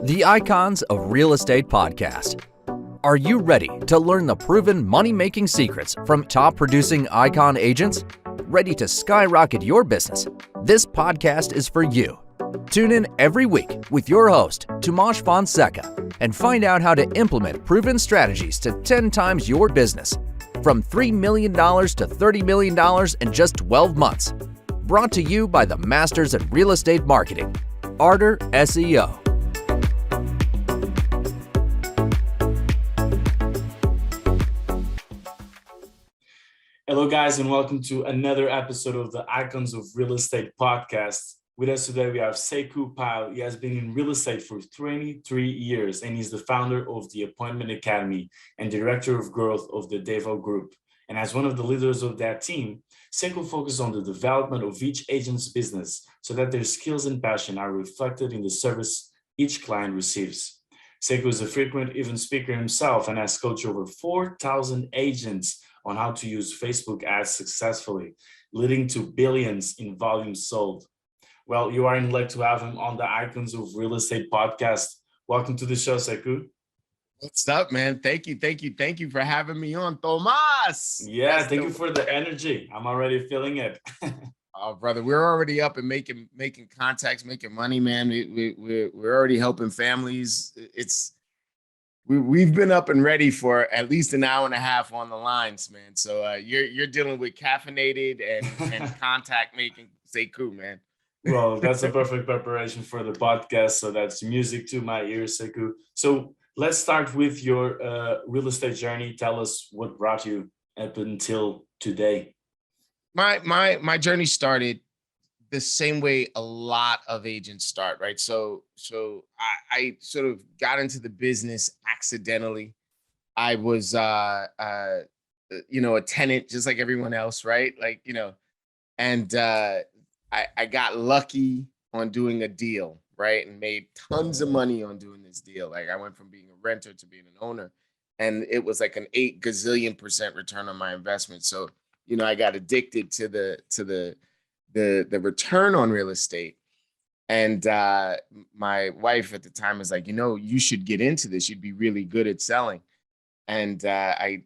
The Icons of Real Estate Podcast. Are you ready to learn the proven money-making secrets from top-producing icon agents? Ready to skyrocket your business? This podcast is for you. Tune in every week with your host, Tomasz Fonseca, and find out how to implement proven strategies to 10 times your business, from $3 million to $30 million in just 12 months. Brought to you by the Masters at Real Estate Marketing, Ardor SEO. Hello, guys, and welcome to another episode of the Icons of Real Estate podcast. With us today, we have Sekou Pyle. He has been in real estate for 23 years, and he's the founder of the Appointment Academy and director of growth of the Devoe Group. And as one of the leaders of that team, Sekou focuses on the development of each agent's business so that their skills and passion are reflected in the service each client receives. Sekou is a frequent event speaker himself and has coached over 4,000 agents on how to use Facebook ads successfully, leading to billions in volume sold. Well, you are in luck to have him on the Icons of Real Estate podcast. Welcome to the show, Sekou. What's up, man? Thank you for having me on, Tomas. Yeah, thank you for the energy. I'm already feeling it. Oh, brother, we're already up and making contacts, making money, man. We're already helping families. We've been up and ready for at least an hour and a half on the lines, man. So you're dealing with caffeinated and contact making Sekou, man. Well, that's a perfect preparation for the podcast. So that's music to my ears, Sekou. So let's start with your real estate journey. Tell us what brought you up until today. My journey started the same way a lot of agents start, right? So I sort of got into the business accidentally. I was, a tenant just like everyone else, right? And I got lucky on doing a deal, right? And made tons of money on doing this deal. Like I went from being a renter to being an owner, and it was like an 8 gazillion% return on my investment. So, I got addicted to the return on real estate. And my wife at the time was like, you should get into this. You'd be really good at selling. And I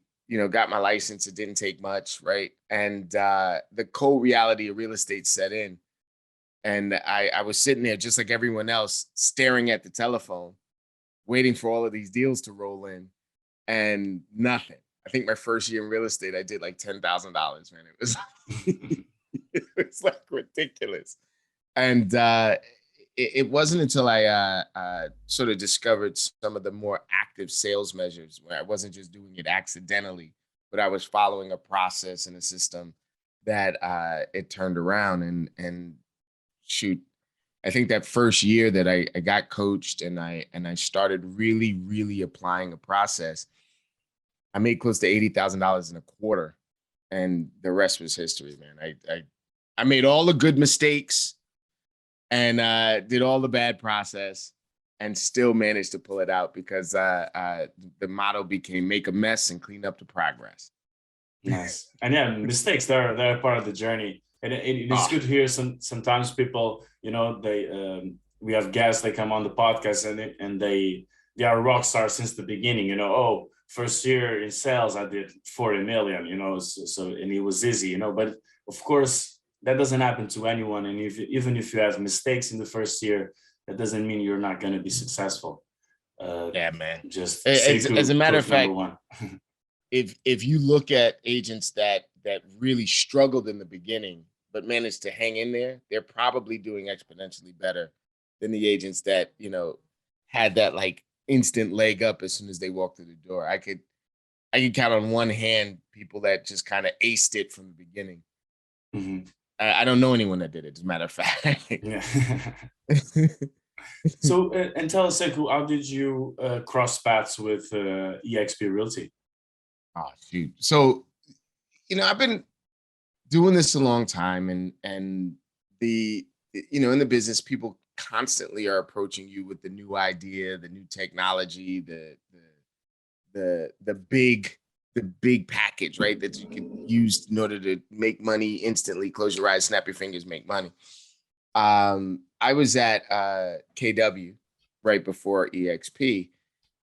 got my license. It didn't take much, right? And the cold reality of real estate set in. And I was sitting there just like everyone else, staring at the telephone, waiting for all of these deals to roll in, and nothing. I think my first year in real estate, I did like $10,000, man. It was it was like ridiculous. And it wasn't until I sort of discovered some of the more active sales measures where I wasn't just doing it accidentally, but I was following a process and a system that it turned around. And shoot, I think that first year that I got coached and I started really, really applying a process, I made close to $80,000 in a quarter, and the rest was history, man. I made all the good mistakes and did all the bad process and still managed to pull it out because the motto became make a mess and clean up the progress. Nice. And yeah, mistakes, they're part of the journey. And it's good to hear sometimes people, we have guests, they come on the podcast and they are rock stars since the beginning, first year in sales, I did 40 million, so and it was easy, but of course that doesn't happen to anyone. And even if you have mistakes in the first year, that doesn't mean you're not going to be successful. Yeah, man. Just as a matter of fact, if you look at agents that really struggled in the beginning, but managed to hang in there, they're probably doing exponentially better than the agents that, had that like instant leg up as soon as they walk through the door. I could count on one hand people that just kind of aced it from the beginning. Mm-hmm. I don't know anyone that did it, as a matter of fact. Yeah. So, and tell us, Sekou, how did you cross paths with eXp Realty? Oh, shoot. So, I've been doing this a long time, and in the business, people constantly are approaching you with the new idea, the new technology, the big package, right? That you can use in order to make money instantly. Close your eyes, snap your fingers, make money. I was at KW right before EXP.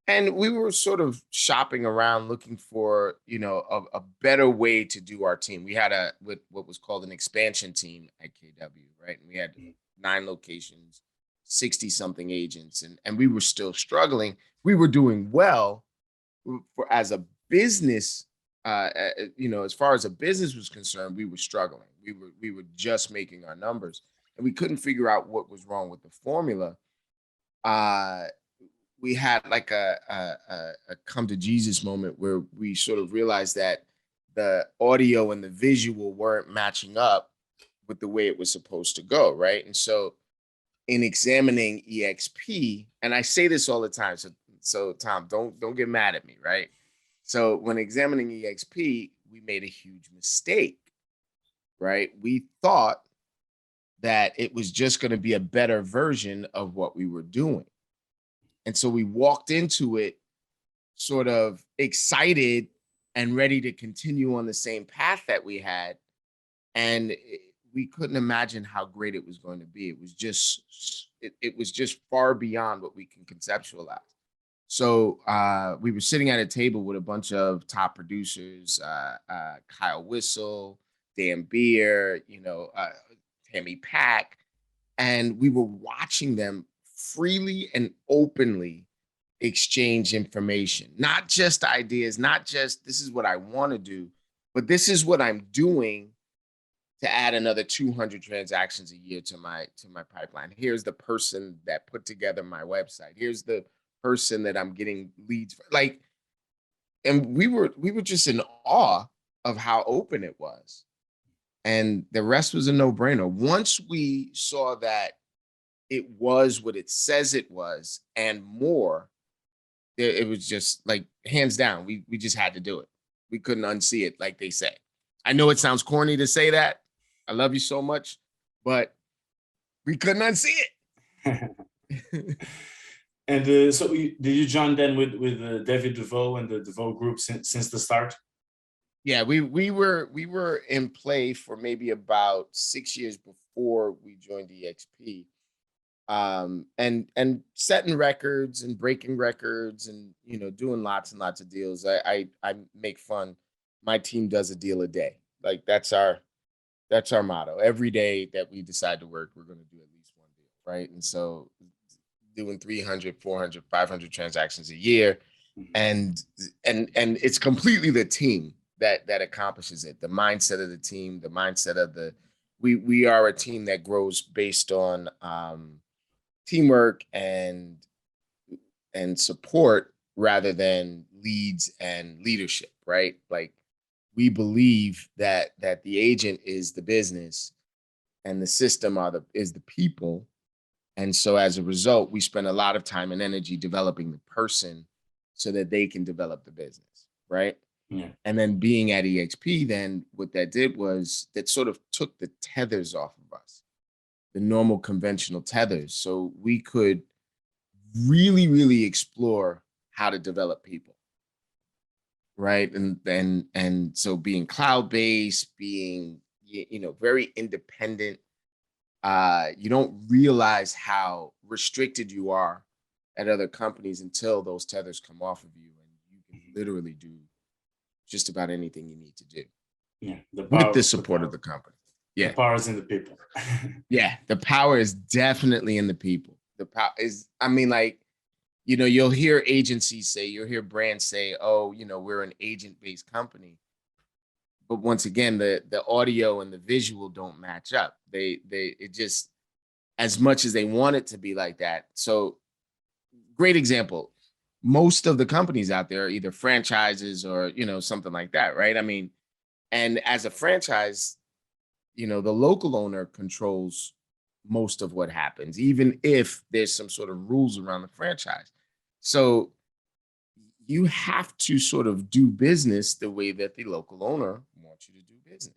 And we were sort of shopping around looking for, a better way to do our team. We had what was called an expansion team at KW, right? And we had 9 locations, 60 something agents, and we were still struggling. We were doing well as a business, as far as a business was concerned, we were struggling. We were just making our numbers, and we couldn't figure out what was wrong with the formula. We had like a come to Jesus moment where we sort of realized that the audio and the visual weren't matching up with the way it was supposed to go, right? And so in examining EXP, and I say this all the time, so Tom, don't get mad at me, right? So when examining EXP, we made a huge mistake, right? We thought that it was just going to be a better version of what we were doing. And so we walked into it sort of excited and ready to continue on the same path that we had. And we couldn't imagine how great it was going to be. It was just far beyond what we can conceptualize. So we were sitting at a table with a bunch of top producers, Kyle Whistle, Dan Beer, Tammy Pack, and we were watching them freely and openly exchange information, not just ideas, not just this is what I want to do, but this is what I'm doing to add another 200 transactions a year to my pipeline. Here's the person that put together my website. Here's the person that I'm getting leads for. And we were just in awe of how open it was. And the rest was a no-brainer. Once we saw that it was what it says it was and more, it was just like hands down. We just had to do it. We couldn't unsee it, like they say. I know it sounds corny to say that. I love you so much, but we couldn't unsee it. And so did you join then with David Devoe and the Devoe Group since the start? Yeah, we were in play for maybe about 6 years before we joined EXP. And setting records and breaking records and doing lots and lots of deals. I make fun. My team does a deal a day. Like that's our motto. Every day that we decide to work, we're going to do at least one deal, right? And so doing 300, 400, 500 transactions a year, and it's completely the team that accomplishes it. The mindset of the team, the mindset of we are a team that grows based on teamwork and support rather than leads and leadership, right? Like we believe that the agent is the business and the system is the people. And so as a result, we spend a lot of time and energy developing the person so that they can develop the business, right? Yeah. And then being at EXP, then what that did was that sort of took the tethers off of us, the normal conventional tethers. So we could really, really explore how to develop people, right? And so being cloud-based, being, very independent, you don't realize how restricted you are at other companies until those tethers come off of you and you can literally do just about anything you need to do. Yeah, with the support of the company. Yeah, the power is in the people. Yeah, the power is definitely in the people. The power is, you'll hear agencies say, you'll hear brands say, oh, we're an agent-based company. But once again, the audio and the visual don't match up. It just, as much as they want it to be like that. So great example. Most of the companies out there are either franchises or, something like that, right? I mean, and as a franchise, the local owner controls most of what happens, even if there's some sort of rules around the franchise. So you have to sort of do business the way that the local owner wants you to do business,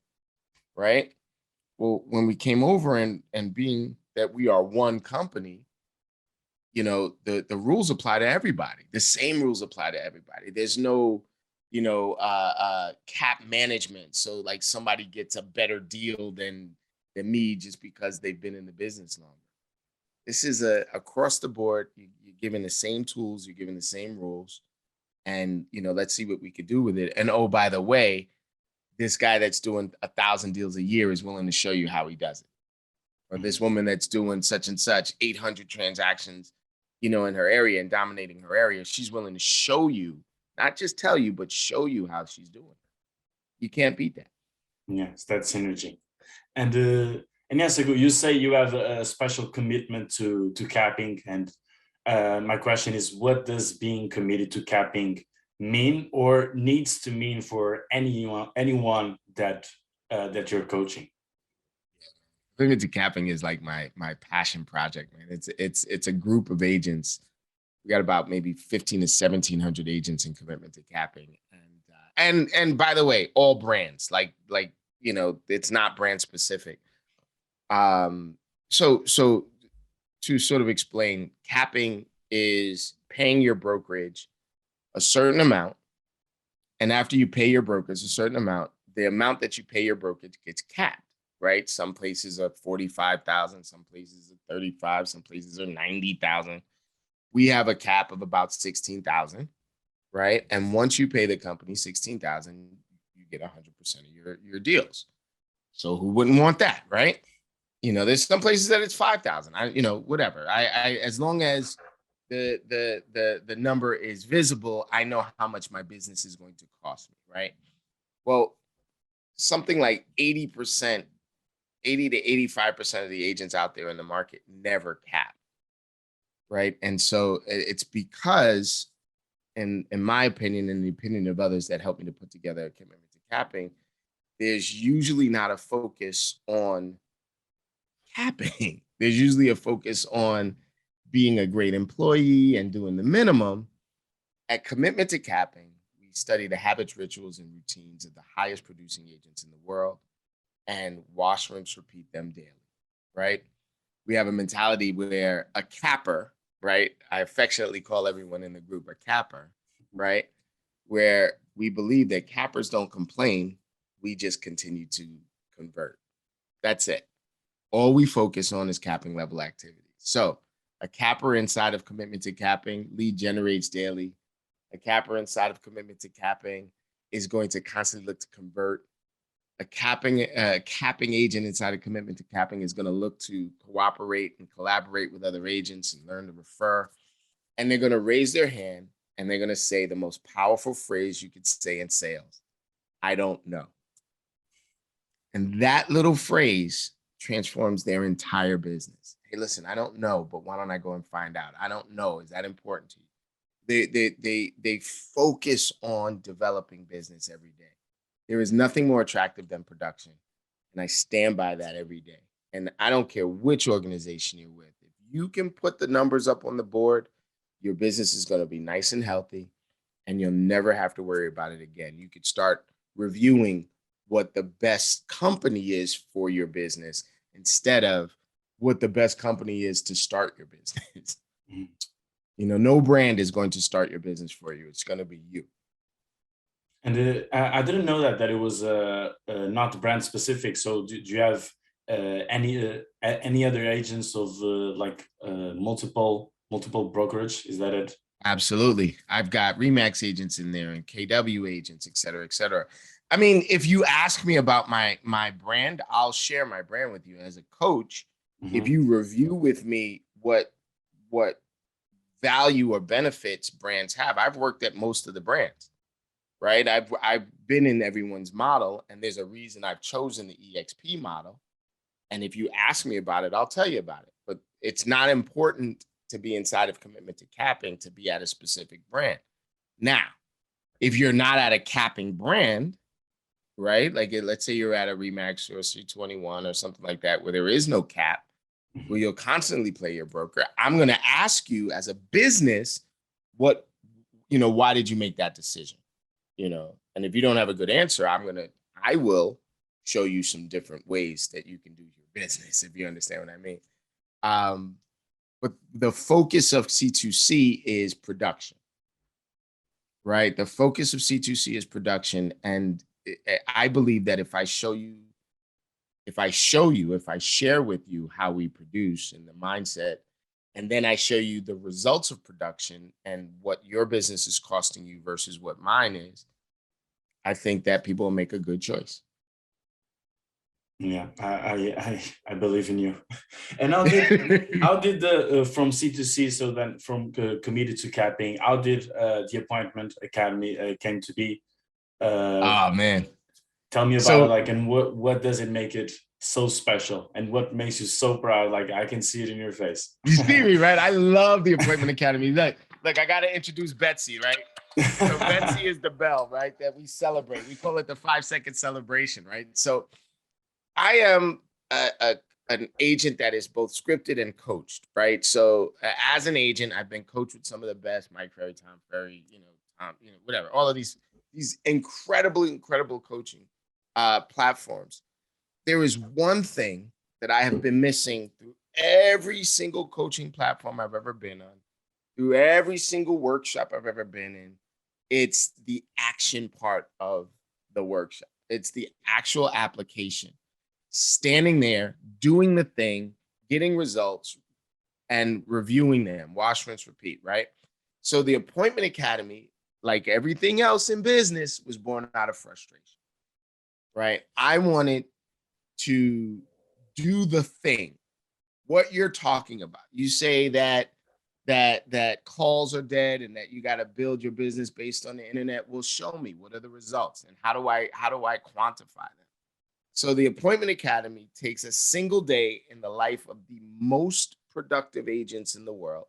right? Well, when we came over and being that we are one company, the rules apply to everybody. The same rules apply to everybody. There's no, cap management. So like somebody gets a better deal than me just because they've been in the business longer. This is across the board. You're given the same tools, you're given the same rules, and let's see what we could do with it. And oh, by the way, this guy that's doing 1,000 deals a year is willing to show you how he does it. Or this woman that's doing such and such 800 transactions, in her area and dominating her area, she's willing to show you, not just tell you, but show you how she's doing it. You can't beat that. Yes, that synergy. And yes, you say you have a special commitment to capping, and my question is, what does being committed to capping mean or needs to mean for anyone that that you're coaching? Commitment to capping is like my passion project, man. It's a group of agents. We got about maybe 15 to 1,700 agents in commitment to capping, and by the way, all brands, like it's not brand specific. So to sort of explain, capping is paying your brokerage a certain amount, and after you pay your brokers a certain amount, the amount that you pay your brokerage gets capped. Right? Some places are 45,000, some places are 35, some places are 90,000. We have a cap of about 16,000, right? And once you pay the company 16,000, you get 100% of your deals. So who wouldn't want that, right? There's some places that it's 5,000. Whatever. I as long as the number is visible, I know how much my business is going to cost me, right? Well, something like 80 to 85% of the agents out there in the market never cap, right? And so it's because, in my opinion, and the opinion of others that helped me to put together a commitment to capping, there's usually not a focus on capping. There's usually a focus on being a great employee and doing the minimum. At commitment to capping, we study the habits, rituals, and routines of the highest producing agents in the world and wash, rinse, repeat them daily, right? We have a mentality where a capper, right? I affectionately call everyone in the group a capper, right? Where we believe that cappers don't complain, we just continue to convert. That's it. All we focus on is capping level activity. So a capper inside of commitment to capping lead generates daily. A capper inside of commitment to capping is going to constantly look to convert. A capping agent inside of commitment to capping is going to look to cooperate and collaborate with other agents and learn to refer. And they're going to raise their hand and they're going to say the most powerful phrase you could say in sales: I don't know. And that little phrase transforms their entire business. Hey, listen, I don't know, but why don't I go and find out? I don't know. Is that important to you? They focus on developing business every day. There is nothing more attractive than production. And I stand by that every day. And I don't care which organization you're with. If you can put the numbers up on the board, your business is going to be nice and healthy, and you'll never have to worry about it again. You could start reviewing what the best company is for your business instead of what the best company is to start your business. No brand is going to start your business for you. It's going to be you. And I didn't know that it was not brand specific. So do you have any other agents of multiple brokerage? Is that it? Absolutely. I've got Remax agents in there and KW agents, et cetera, et cetera. I mean, if you ask me about my brand, I'll share my brand with you as a coach. Mm-hmm. If you review with me what value or benefits brands have, I've worked at most of the brands. Right? I've been in everyone's model, and there's a reason I've chosen the EXP model. And if you ask me about it, I'll tell you about it. But it's not important to be inside of commitment to capping to be at a specific brand. Now, if you're not at a capping brand, right? Like let's say you're at a Remax or a C21 or something like that, where there is no cap, where you'll constantly play your broker. I'm going to ask you as a business, why did you make that decision? And if you don't have a good answer, I will show you some different ways that you can do your business, if you understand what I mean. But the focus of C2C is production, right? The focus of C2C is production. And I believe that if I share with you how we produce and the mindset and then I show you the results of production and what your business is costing you versus what mine is, I think that people will make a good choice. Yeah, I believe in you. And how did the from C to C, so then from committee to capping, how did the Appointment Academy came to be? Oh man, Tell me about it, so like, and what does it make it so special, and what makes you so proud? Like, I can see it in your face. you see me, right? I love the Appointment Academy. Look, I got to introduce Betsy, right? So Betsy is the bell, right? That we celebrate. We call it the 5-second celebration, right? So I am an agent that is both scripted and coached, right? So as an agent, I've been coached with some of the best, Mike Ferry, Tom Ferry, whatever, all of these incredible coaching platforms. There is one thing that I have been missing through every single coaching platform I've ever been on, through every single workshop I've ever been in. It's the action part of the workshop. It's the actual application. Standing there, doing the thing, getting results, and reviewing them, wash, rinse, repeat, right? So the Appointment Academy, like everything else in business, was born out of frustration, right? I wanted to do the thing, what you're talking about. You say that calls are dead and that you got to build your business based on the internet. Well, show me, what are the results and how do I quantify them? So the Appointment Academy takes a single day in the life of the most productive agents in the world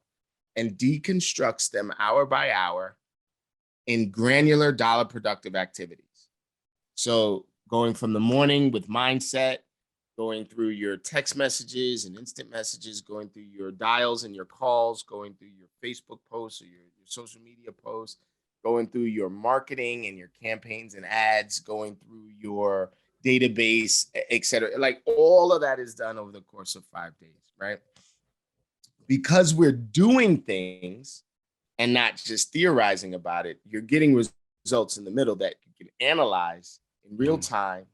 and deconstructs them hour by hour in granular dollar productive activities. So going from the morning with mindset, going through your text messages and instant messages, going through your dials and your calls, going through your Facebook posts or your social media posts, going through your marketing and your campaigns and ads, going through your database, et cetera. Like all of that is done over the course of 5 days, right? Because we're doing things and not just theorizing about it, you're getting results in the middle that you can analyze in real time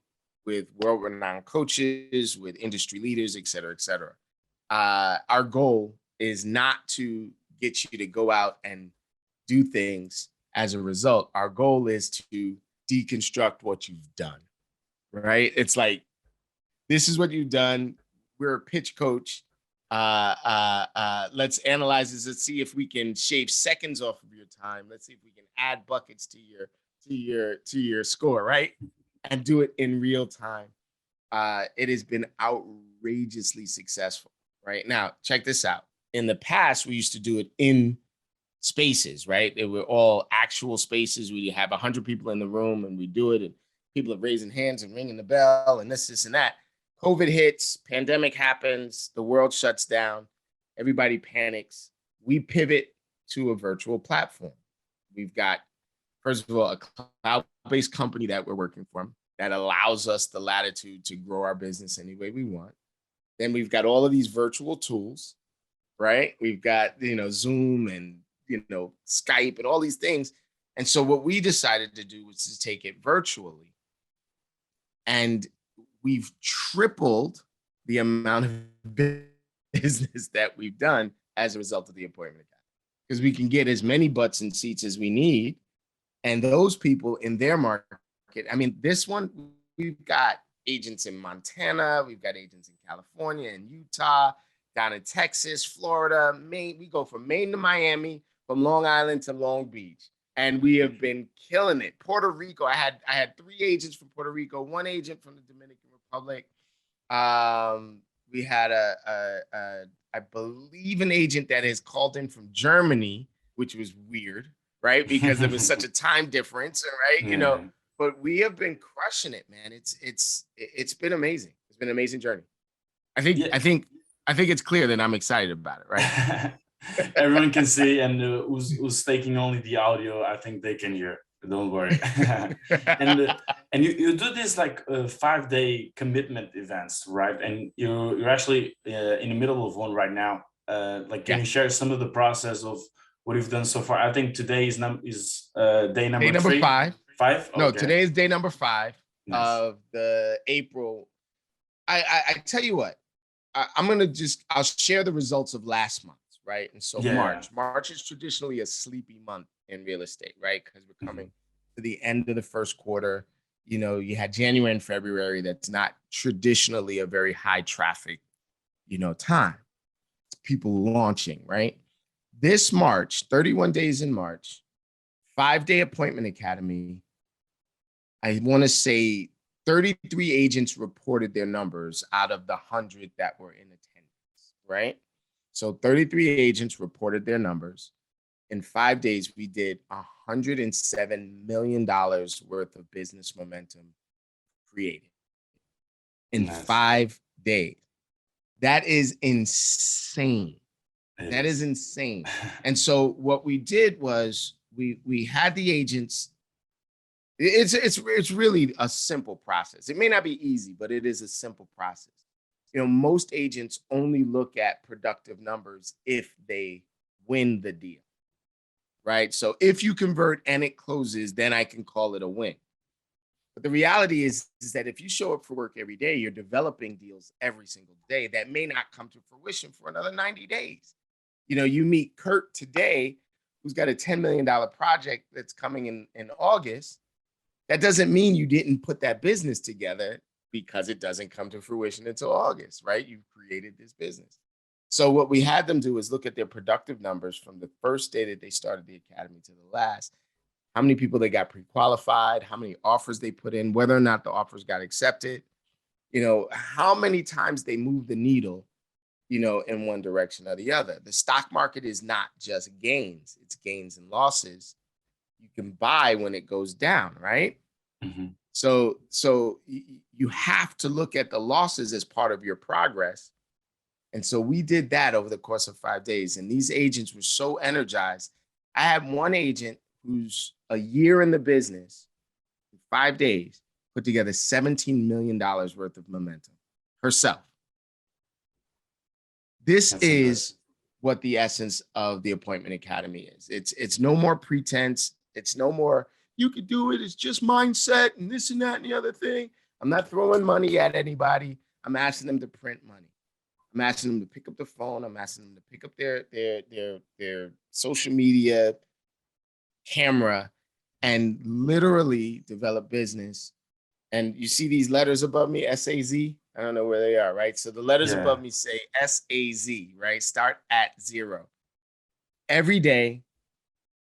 with world-renowned coaches, with industry leaders, et cetera, et cetera. Our goal is not to get you to go out and do things as a result. Our goal is to deconstruct what you've done, right? It's like, this is what you've done. We're a pitch coach. Let's analyze this. Let's see if we can shave seconds off of your time. Let's see if we can add buckets to your score, right? And do it in real time. It has been outrageously successful. Right now, check this out. In the past, we used to do it in spaces, right? They were all actual spaces. We have 100 people in the room and we do it, and people are raising hands and ringing the bell and this and that. COVID hits, pandemic happens, the world shuts down, everybody panics. We pivot to a virtual platform. We've got, first of all, a cloud-based company that we're working for that allows us the latitude to grow our business any way we want. Then we've got all of these virtual tools, right? We've got, Zoom and, Skype and all these things. And so what we decided to do was to take it virtually. And we've tripled the amount of business that we've done as a result of the Appointment Academy, because we can get as many butts and seats as we need. And those people in their market, I mean, this one, we've got agents in Montana, we've got agents in California and Utah, down in Texas, Florida, Maine. We go from Maine to Miami, from Long Island to Long Beach. And we have been killing it. Puerto Rico, I had 3 agents from Puerto Rico, 1 agent from the Dominican Republic. We had I believe an agent that has called in from Germany, which was weird, right? Because there was such a time difference, right? Yeah. But we have been crushing it, man. It's been amazing. It's been an amazing journey. I think it's clear that I'm excited about it, right? Everyone can see, and who's taking only the audio, I think they can hear. Don't worry. and you do this like 5-day commitment events, right? And you're actually in the middle of one right now. Can you share some of the process of what you've done so far? I think today is day number 3. 5. 5? No, Okay. today is day number 5 Nice. of the April. I tell you what, I'll share the results of last month, right? And so Yeah. March is traditionally a sleepy month in real estate, right? Because we're coming to the end of the first quarter. You know, you had January and February. That's not traditionally a very high traffic, time. It's people launching, right? This March, 31 days in March, 5-day appointment academy. I want to say 33 agents reported their numbers out of the 100 that were in attendance, right? So 33 agents reported their numbers. In 5 days, we did $107 million worth of business momentum created in Nice. 5 days. That is insane. That is insane. And so what we did was we had the agents. It's really a simple process. It may not be easy, but it is a simple process. Most agents only look at productive numbers if they win the deal, right? So if you convert and it closes, then I can call it a win. But the reality is that if you show up for work every day, you're developing deals every single day that may not come to fruition for another 90 days. You meet Kurt today, who's got a $10 million project that's coming in August. That doesn't mean you didn't put that business together because it doesn't come to fruition until August, right? You've created this business. So what we had them do is look at their productive numbers from the first day that they started the academy to the last. How many people they got pre-qualified, how many offers they put in, whether or not the offers got accepted, how many times they moved the needle, in one direction or the other. The stock market is not just gains, it's gains and losses. You can buy when it goes down, right? Mm-hmm. So you have to look at the losses as part of your progress. And so we did that over the course of 5 days. And these agents were so energized. I had one agent who's a year in the business, in 5 days, put together $17 million worth of momentum herself. This That's is impressive. what the essence of the Appointment Academy is. It's no more pretense. It's no more, you could do it. It's just mindset and this and that and the other thing. I'm not throwing money at anybody. I'm asking them to print money. I'm asking them to pick up the phone. I'm asking them to pick up their social media camera and literally develop business. And you see these letters above me, SAZ. I don't know where they are, right? So the letters above me say SAZ, right? Start at 0. Every day,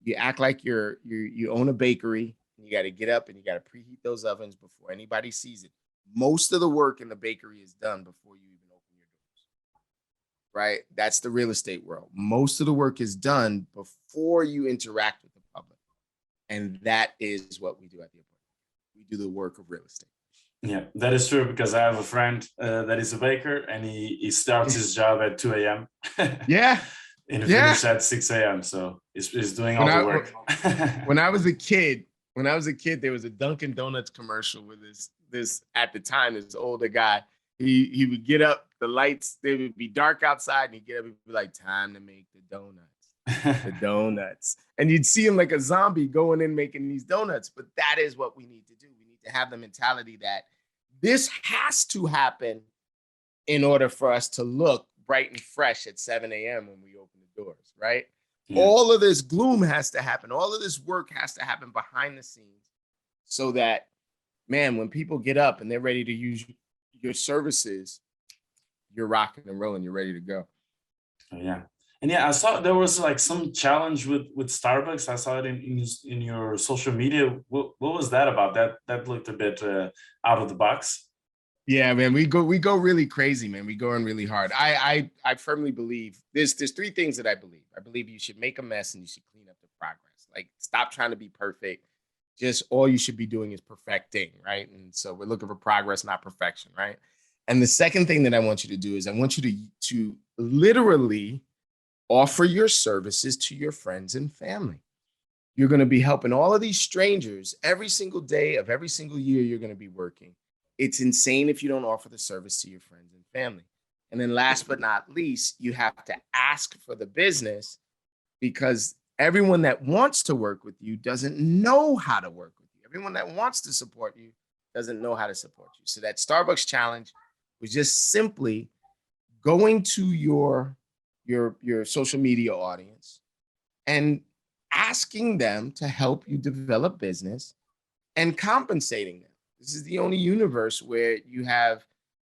you act like you own a bakery. You got to get up and you got to preheat those ovens before anybody sees it. Most of the work in the bakery is done before you even open your doors, right? That's the real estate world. Most of the work is done before you interact with the public. And that is what we do at the appointment. We do the work of real estate. Yeah, that is true, because I have a friend that is a baker, and he starts his job at 2 a.m. Yeah. And he finishes at 6 a.m. So he's doing all the work. When I was a kid, there was a Dunkin' Donuts commercial with this at the time, this older guy. He would get up, the lights, they would be dark outside, and he'd get up and be like, time to make the donuts. The donuts. And you'd see him like a zombie going in making these donuts. But that is what we need to do. We need to have the mentality that this has to happen in order for us to look bright and fresh at 7 a.m. when we open the doors, right? Yeah. All of this gloom has to happen. All of this work has to happen behind the scenes so that, man, when people get up and they're ready to use your services, you're rocking and rolling, you're ready to go. Oh, yeah. And yeah, I saw there was like some challenge with Starbucks. I saw it in your social media. What was that about? That looked a bit out of the box. Yeah, man, we go really crazy, man. We go in really hard. I firmly believe there's 3 things that I believe. I believe you should make a mess and you should clean up the progress. Like, stop trying to be perfect. Just all you should be doing is perfecting, right? And so we're looking for progress, not perfection, right? And the second thing that I want you to do is I want you to literally offer your services to your friends and family. You're going to be helping all of these strangers every single day of every single year you're going to be working. It's insane if you don't offer the service to your friends and family. And then last but not least, you have to ask for the business, because everyone that wants to work with you doesn't know how to work with you. Everyone that wants to support you doesn't know how to support you. So that Starbucks challenge was just simply going to your your social media audience and asking them to help you develop business and compensating them. This is the only universe where you have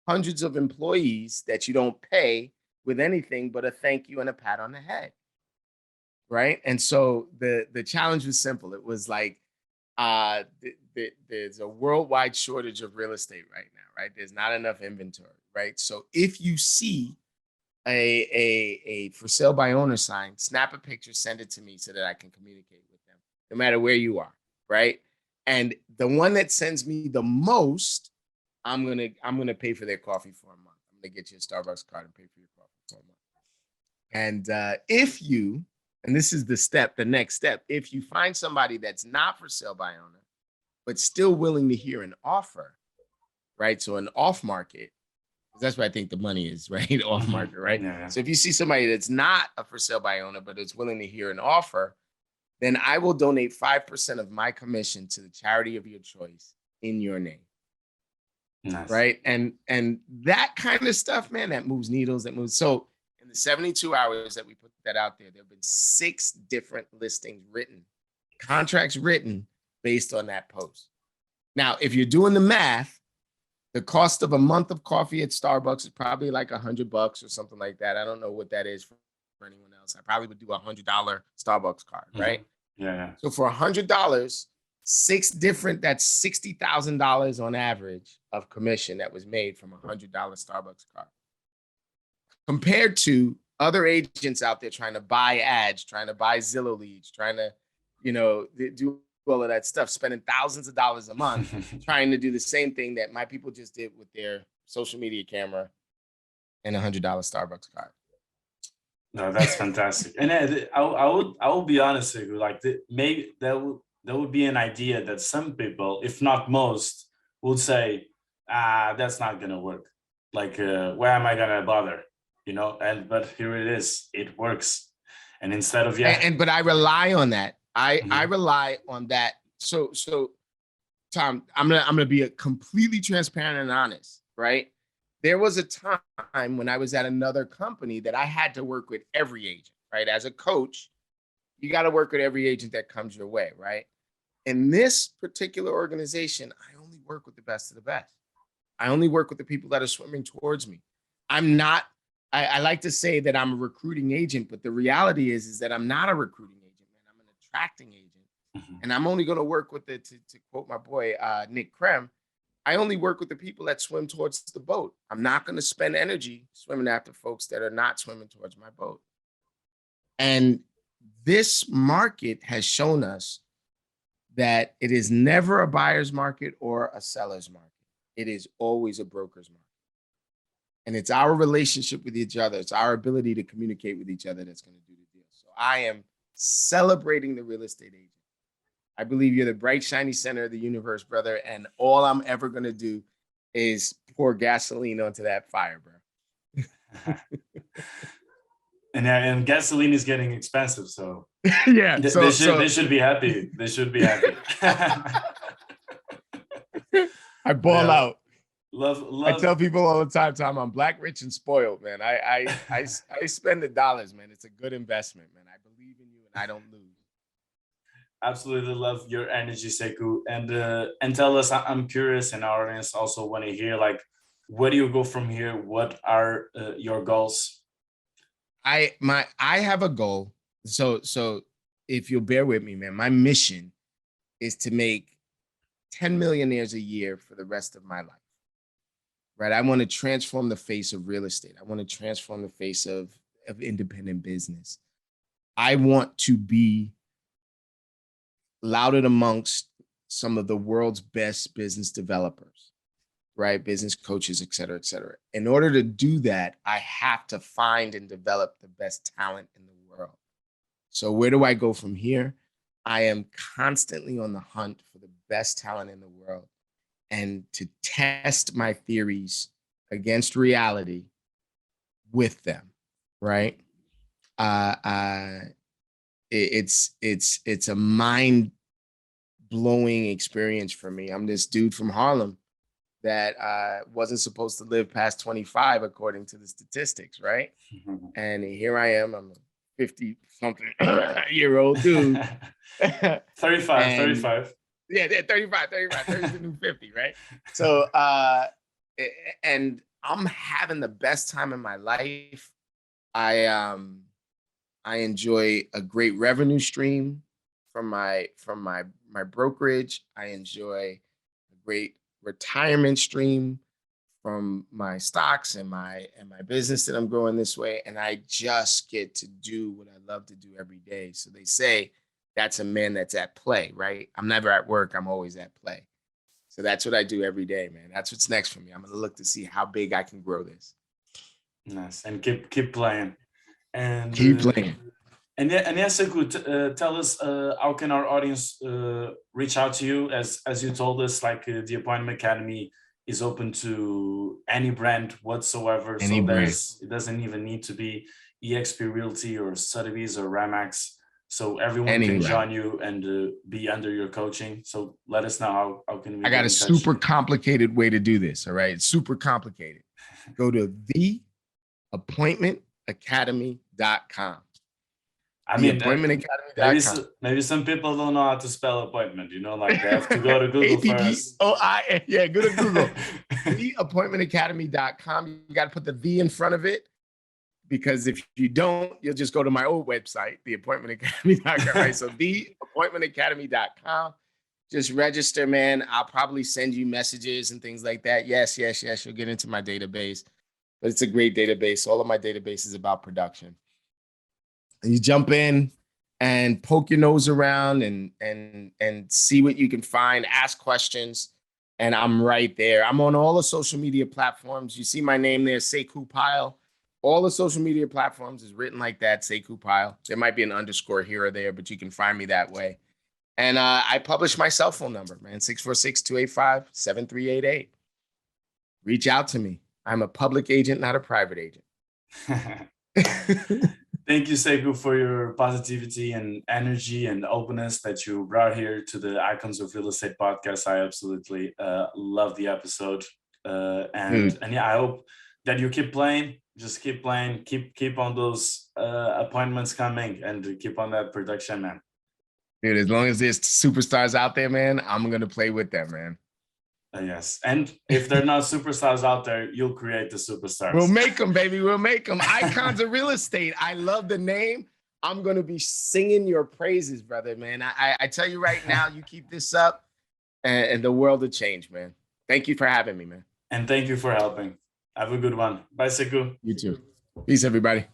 hundreds of employees that you don't pay with anything but a thank you and a pat on the head. Right. And so the challenge was simple. It was like, there's a worldwide shortage of real estate right now, right? There's not enough inventory, right? So if you see a for sale by owner sign, snap a picture, send it to me so that I can communicate with them, no matter where you are, right? And the one that sends me the most, I'm gonna pay for their coffee for a month. I'm gonna get you a Starbucks card and pay for your coffee for a month. And if you, and this is the next step, if you find somebody that's not for sale by owner, but still willing to hear an offer, right? So an off market, that's where I think the money is, right? Off market, right? Yeah. So if you see somebody that's not a for sale by owner, but is willing to hear an offer, then I will donate 5% of my commission to the charity of your choice in your name. Nice. Right. And that kind of stuff, man, that moves needles, that moves. So in the 72 hours that we put that out there have been 6 different listings written, contracts written based on that post. Now, if you're doing the math, the cost of a month of coffee at Starbucks is probably like $100 or something like that. I don't know what that is for anyone else. I probably would do $100 Starbucks card, right? Yeah. So for $100, 6 different, that's $60,000 on average of commission that was made from a $100 Starbucks card. Compared to other agents out there trying to buy ads, trying to buy Zillow leads, trying to, do all of that stuff, spending thousands of dollars a month trying to do the same thing that my people just did with their social media camera and $100 Starbucks card. No, that's fantastic. And I will be honest with you, like maybe that would be an idea that some people, if not most, would say, that's not gonna work. Like, why am I gonna bother? But here it is, it works. And instead of but I rely on that. I rely on that. So Tom, I'm gonna be completely transparent and honest, right? There was a time when I was at another company that I had to work with every agent, right? As a coach, you got to work with every agent that comes your way, right? In this particular organization, I only work with the best of the best. I only work with the people that are swimming towards me. I like to say that I'm a recruiting agent, but the reality is that I'm not a recruiting agent. I'm an attracting agent. And I'm only going to work with to quote my boy, Nick Krem, I only work with the people that swim towards the boat. I'm not going to spend energy swimming after folks that are not swimming towards my boat. And this market has shown us that it is never a buyer's market or a seller's market. It is always a broker's market. And it's our relationship with each other. It's our ability to communicate with each other that's going to do the deal. So I am celebrating the real estate agent. I believe you're the bright, shiny center of the universe, brother. And all I'm ever going to do is pour gasoline onto that fire, bro. And gasoline is getting expensive. So yeah, they should be happy. They should be happy. I ball out. Love. I tell people all the time, Tom, I'm black, rich, and spoiled, man. I spend the dollars, man. It's a good investment, man. I believe in you and I don't lose. Absolutely love your energy, Sekou. And tell us, I'm curious, and our audience also want to hear, like, where do you go from here? What are your goals? I have a goal. So if you'll bear with me, man, my mission is to make 10 millionaires a year for the rest of my life. Right? I want to transform the face of real estate. I want to transform the face of independent business. I want to be lauded amongst some of the world's best business developers, right? Business coaches, et cetera, et cetera. In order to do that, I have to find and develop the best talent in the world. So where do I go from here? I am constantly on the hunt for the best talent in the world and to test my theories against reality with them, right? It's a mind-blowing experience for me. I'm this dude from Harlem that wasn't supposed to live past 25 according to the statistics, right? And here I am. I'm a 50-something year old dude. 35. Yeah, 35, 30's the new 50, right? So, and I'm having the best time in my life. I enjoy a great revenue stream from my brokerage. I enjoy a great retirement stream from my stocks and my business that I'm growing this way. And I just get to do what I love to do every day. So they say that's a man that's at play, right? I'm never at work. I'm always at play. So that's what I do every day, man. That's what's next for me. I'm going to look to see how big I can grow this. Nice. And keep playing. And keep playing. And yes, Sekou, tell us how can our audience reach out to you? As you told us, like the Appointment Academy is open to any brand whatsoever. Any brand. It doesn't even need to be eXp Realty or Sotheby's or Remax. So everyone can join you and be under your coaching. So let us know how can we. I got a super complicated way to do this. All right, it's super complicated. Go to theappointmentacademy.com. I mean, maybe some people don't know how to spell appointment. You know, like they have to go to Google first. Go to Google. theappointmentacademy.com. You got to put the V in front of it, because if you don't, you'll just go to my old website, theappointmentacademy.com. Right? So theappointmentacademy.com. Just register, man. I'll probably send you messages and things like that. Yes. You'll get into my database, but it's a great database. All of my database is about production. And you jump in and poke your nose around and see what you can find, ask questions, and I'm right there. I'm on all the social media platforms. You see my name there, Sekou Pyle. All the social media platforms is written like that, Sekou Pyle. There might be an underscore here or there, but you can find me that way. And I publish my cell phone number, man, 646-285-7388. Reach out to me. I'm a public agent, not a private agent. Thank you, Sekou, for your positivity and energy and openness that you brought here to the Icons of Real Estate podcast. I absolutely love the episode. And yeah, I hope that you keep playing. Just keep playing. Keep on those appointments coming and keep on that production, man. Dude, as long as there's superstars out there, man, I'm going to play with them, man. Yes. And if they're not superstars out there, you'll create the superstars. We'll make them, baby. We'll make them. Icons of Real Estate. I love the name. I'm going to be singing your praises, brother, man. I tell you right now, you keep this up and the world will change, man. Thank you for having me, man. And thank you for helping. Have a good one. Bye, Sekou. You too. Peace, everybody.